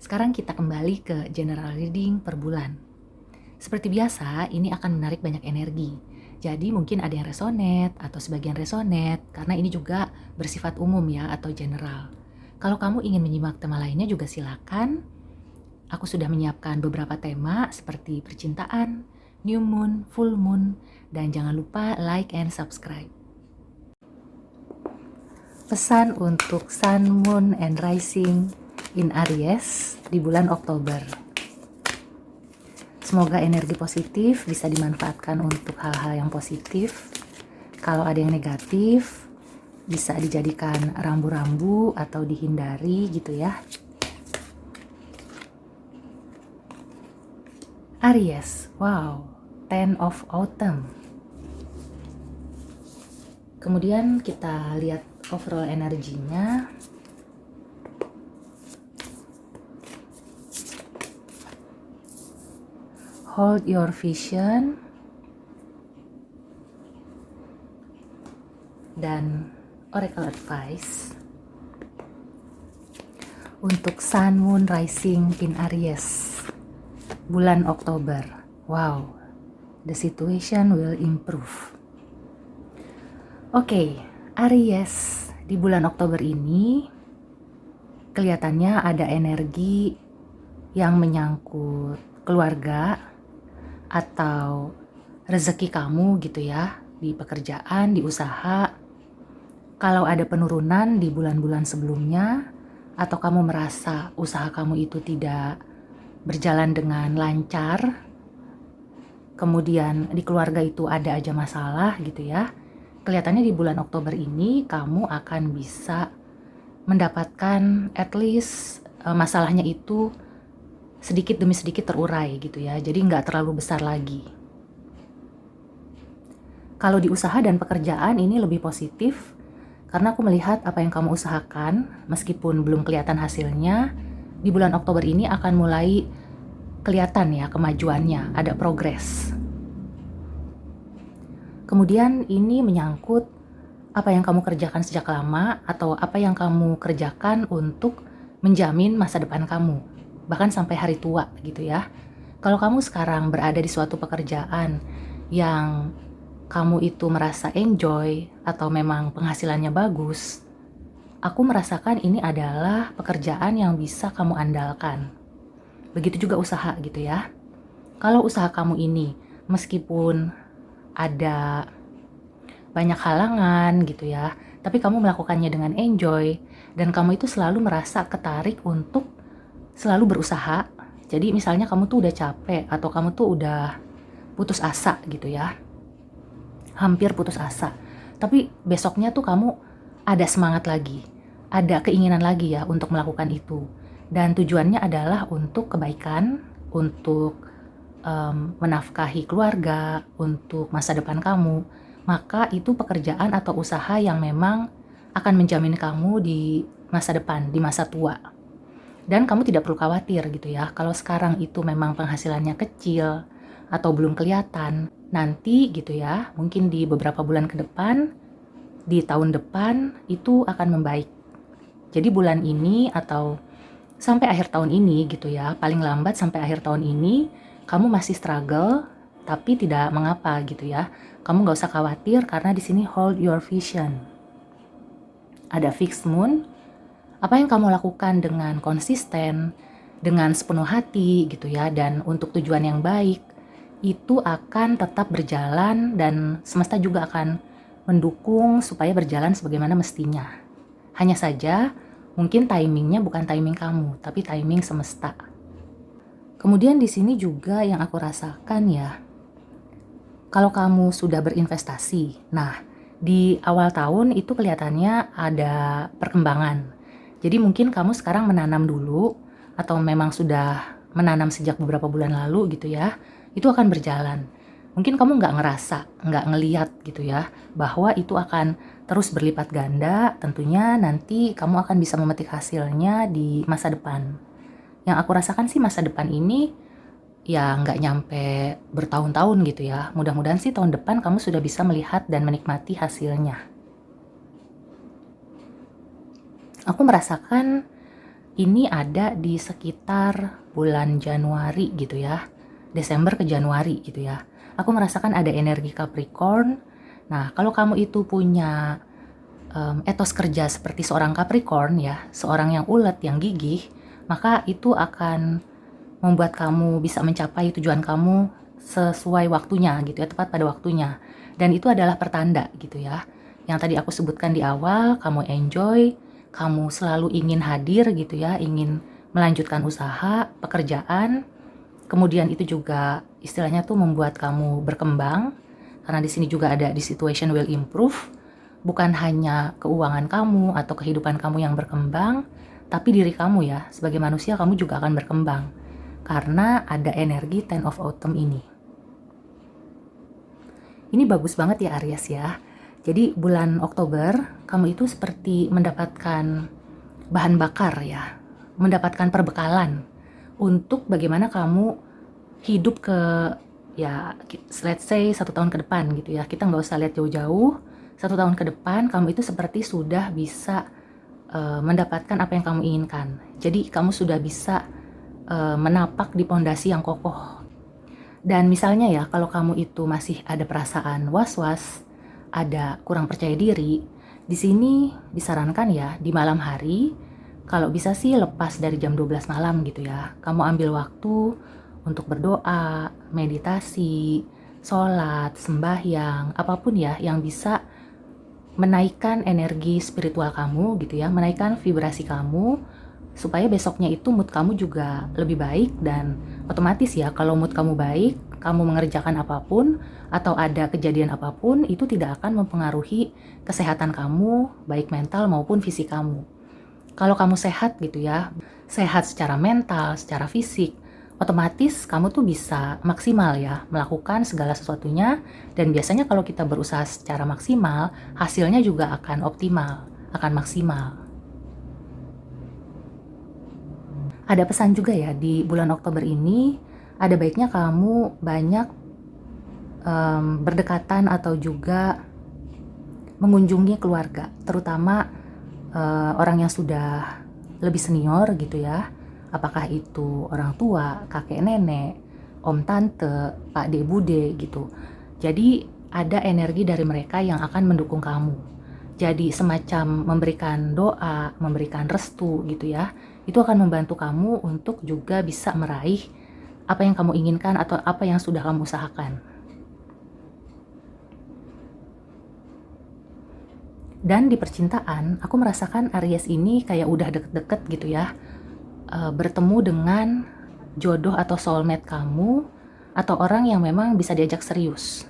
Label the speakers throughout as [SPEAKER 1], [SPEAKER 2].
[SPEAKER 1] Sekarang kita kembali ke general reading per bulan. Seperti biasa, ini akan menarik banyak energi. Jadi mungkin ada yang resonate atau sebagian resonate, karena ini juga bersifat umum ya atau general. Kalau kamu ingin menyimak tema lainnya juga silakan. Aku sudah menyiapkan beberapa tema seperti percintaan, new moon, full moon, dan jangan lupa like and subscribe. Pesan untuk Sun, Moon, and Rising in Aries di bulan Oktober. Semoga energi positif bisa dimanfaatkan untuk hal-hal yang positif. Kalau ada yang negatif, bisa dijadikan rambu-rambu atau dihindari gitu ya. Aries, wow, Ten of Autumn. Kemudian kita lihat overall energinya. Hold your vision. Dan Oracle Advice. Untuk Sun, Moon, Rising in Aries. Bulan Oktober. Wow, the situation will improve. Oke, Aries di bulan Oktober ini kelihatannya ada energi yang menyangkut keluarga atau rezeki kamu gitu ya, di pekerjaan, di usaha. Kalau ada penurunan di bulan-bulan sebelumnya atau kamu merasa usaha kamu itu tidak berjalan dengan lancar, kemudian di keluarga itu ada aja masalah gitu ya, kelihatannya di bulan Oktober ini kamu akan bisa mendapatkan at least masalahnya itu sedikit demi sedikit terurai gitu ya, jadi nggak terlalu besar lagi. Kalau di usaha dan pekerjaan ini lebih positif, karena aku melihat apa yang kamu usahakan, meskipun belum kelihatan hasilnya, di bulan Oktober ini akan mulai kelihatan ya kemajuannya, ada progres. Kemudian ini menyangkut apa yang kamu kerjakan sejak lama atau apa yang kamu kerjakan untuk menjamin masa depan kamu, bahkan sampai hari tua gitu ya. Kalau kamu sekarang berada di suatu pekerjaan yang kamu itu merasa enjoy atau memang penghasilannya bagus, aku merasakan ini adalah pekerjaan yang bisa kamu andalkan. Begitu juga usaha gitu ya. Kalau usaha kamu ini meskipun ada banyak halangan gitu ya, tapi kamu melakukannya dengan enjoy dan kamu itu selalu merasa ketarik untuk selalu berusaha. Jadi misalnya kamu tuh udah capek atau kamu tuh udah putus asa gitu ya, hampir putus asa, tapi besoknya tuh kamu ada semangat lagi, ada keinginan lagi ya untuk melakukan itu, dan tujuannya adalah untuk kebaikan, untuk menafkahi keluarga, untuk masa depan kamu, maka itu pekerjaan atau usaha yang memang akan menjamin kamu di masa depan, di masa tua. Dan kamu tidak perlu khawatir gitu ya, kalau sekarang itu memang penghasilannya kecil atau belum kelihatan, nanti gitu ya, mungkin di beberapa bulan ke depan, di tahun depan itu akan membaik. Jadi bulan ini atau sampai akhir tahun ini gitu ya, paling lambat sampai akhir tahun ini, kamu masih struggle, tapi tidak mengapa gitu ya. Kamu nggak usah khawatir karena di sini hold your vision. Ada fixed moon. Apa yang kamu lakukan dengan konsisten, dengan sepenuh hati gitu ya, dan untuk tujuan yang baik, itu akan tetap berjalan dan semesta juga akan mendukung supaya berjalan sebagaimana mestinya. Hanya saja mungkin timingnya bukan timing kamu, tapi timing semesta. Kemudian di sini juga yang aku rasakan ya, kalau kamu sudah berinvestasi, nah di awal tahun itu kelihatannya ada perkembangan. Jadi mungkin kamu sekarang menanam dulu, atau memang sudah menanam sejak beberapa bulan lalu gitu ya, itu akan berjalan. Mungkin kamu nggak ngerasa, nggak ngeliat gitu ya, bahwa itu akan terus berlipat ganda, tentunya nanti kamu akan bisa memetik hasilnya di masa depan. Yang aku rasakan sih masa depan ini ya nggak nyampe bertahun-tahun gitu ya. Mudah-mudahan sih tahun depan kamu sudah bisa melihat dan menikmati hasilnya. Aku merasakan ini ada di sekitar bulan Januari gitu ya. Desember ke Januari gitu ya. Aku merasakan ada energi Capricorn. Nah, kalau kamu itu punya etos kerja seperti seorang Capricorn ya, seorang yang ulet, yang gigih, maka itu akan membuat kamu bisa mencapai tujuan kamu sesuai waktunya gitu ya, tepat pada waktunya. Dan itu adalah pertanda gitu ya. Yang tadi aku sebutkan di awal, kamu enjoy, kamu selalu ingin hadir gitu ya, ingin melanjutkan usaha, pekerjaan. Kemudian itu juga istilahnya tuh membuat kamu berkembang, karena di sini juga ada the situation will improve. Bukan hanya keuangan kamu atau kehidupan kamu yang berkembang, tapi diri kamu ya, sebagai manusia kamu juga akan berkembang. Karena ada energi Ten of Autumn ini. Ini bagus banget ya Aries ya. Jadi bulan Oktober, kamu itu seperti mendapatkan bahan bakar ya, mendapatkan perbekalan untuk bagaimana kamu hidup ke ya let's say 1 tahun ke depan gitu ya. Kita nggak usah lihat jauh-jauh, 1 tahun ke depan kamu itu seperti sudah bisa mendapatkan apa yang kamu inginkan. Jadi kamu sudah bisa menapak di pondasi yang kokoh. Dan misalnya ya, kalau kamu itu masih ada perasaan was-was, ada kurang percaya diri, di sini disarankan ya di malam hari, kalau bisa sih lepas dari jam 12 malam gitu ya. Kamu ambil waktu untuk berdoa, meditasi, sholat, sembahyang, apapun ya yang bisa menaikkan energi spiritual kamu gitu ya, menaikkan vibrasi kamu, supaya besoknya itu mood kamu juga lebih baik. Dan otomatis ya, kalau mood kamu baik, kamu mengerjakan apapun atau ada kejadian apapun, itu tidak akan mempengaruhi kesehatan kamu, baik mental maupun fisik kamu. Kalau kamu sehat gitu ya, sehat secara mental, secara fisik, otomatis kamu tuh bisa maksimal ya melakukan segala sesuatunya. Dan biasanya kalau kita berusaha secara maksimal, hasilnya juga akan optimal, akan maksimal. Ada pesan juga ya di bulan Oktober ini, ada baiknya kamu banyak berdekatan atau juga mengunjungi keluarga, terutama orang yang sudah lebih senior gitu ya. Apakah itu orang tua, kakek nenek, om tante, pak de bude gitu. Jadi ada energi dari mereka yang akan mendukung kamu. Jadi semacam memberikan doa, memberikan restu gitu ya. Itu akan membantu kamu untuk juga bisa meraih apa yang kamu inginkan atau apa yang sudah kamu usahakan. Dan di percintaan, aku merasakan Aries ini kayak udah deket-deket gitu ya. Bertemu dengan jodoh atau soulmate kamu, atau orang yang memang bisa diajak serius.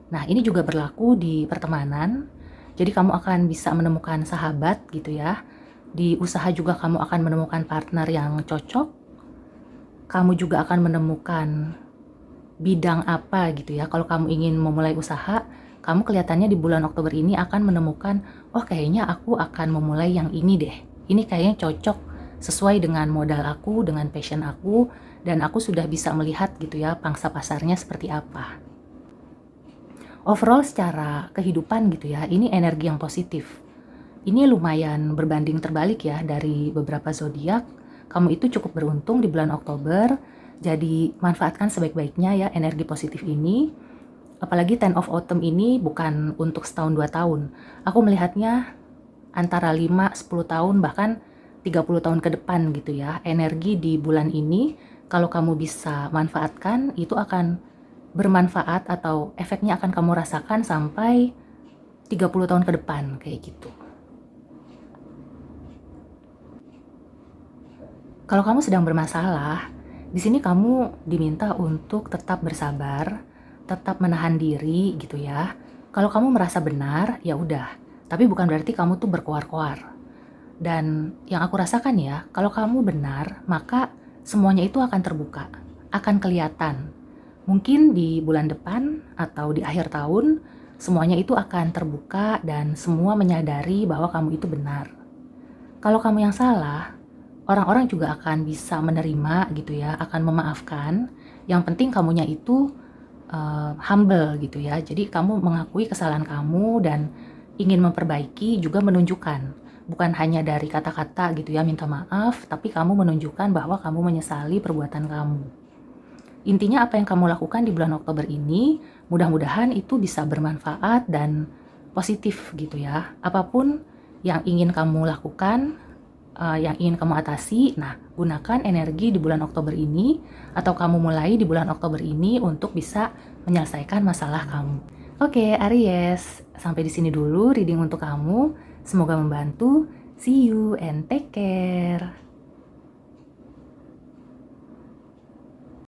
[SPEAKER 1] Nah, ini juga berlaku di pertemanan. Jadi kamu akan bisa menemukan sahabat gitu ya. Di usaha juga kamu akan menemukan partner yang cocok. Kamu juga akan menemukan bidang apa gitu ya. Kalau kamu ingin memulai usaha, kamu kelihatannya di bulan Oktober ini akan menemukan, oh kayaknya aku akan memulai yang ini deh. Ini kayaknya cocok sesuai dengan modal aku, dengan passion aku, dan aku sudah bisa melihat gitu ya pangsa pasarnya seperti apa. Overall secara kehidupan gitu ya, ini energi yang positif. Ini lumayan berbanding terbalik ya dari beberapa zodiak. Kamu itu cukup beruntung di bulan Oktober, jadi manfaatkan sebaik-baiknya ya energi positif ini. Apalagi Ten of Autumn ini bukan untuk setahun 2 tahun. Aku melihatnya antara 5-10 tahun bahkan 30 tahun ke depan gitu ya. Energi di bulan ini kalau kamu bisa manfaatkan itu akan bermanfaat atau efeknya akan kamu rasakan sampai 30 tahun ke depan kayak gitu. Kalau kamu sedang bermasalah, di sini kamu diminta untuk tetap bersabar, tetap menahan diri gitu ya. Kalau kamu merasa benar, ya udah. Tapi bukan berarti kamu tuh berkoar-koar. Dan yang aku rasakan ya, kalau kamu benar, maka semuanya itu akan terbuka, akan kelihatan. Mungkin di bulan depan atau di akhir tahun, semuanya itu akan terbuka dan semua menyadari bahwa kamu itu benar. Kalau kamu yang salah, orang-orang juga akan bisa menerima gitu ya, akan memaafkan. Yang penting kamunya itu humble gitu ya. Jadi kamu mengakui kesalahan kamu dan ingin memperbaiki, juga menunjukkan bukan hanya dari kata-kata gitu ya, minta maaf, tapi kamu menunjukkan bahwa kamu menyesali perbuatan kamu. Intinya apa yang kamu lakukan di bulan Oktober ini, mudah-mudahan itu bisa bermanfaat dan positif gitu ya. Apapun yang ingin kamu lakukan, yang ingin kamu atasi, nah gunakan energi di bulan Oktober ini atau kamu mulai di bulan Oktober ini untuk bisa menyelesaikan masalah kamu. Oke, Aries, sampai di sini dulu reading untuk kamu. Semoga membantu. See you and take care.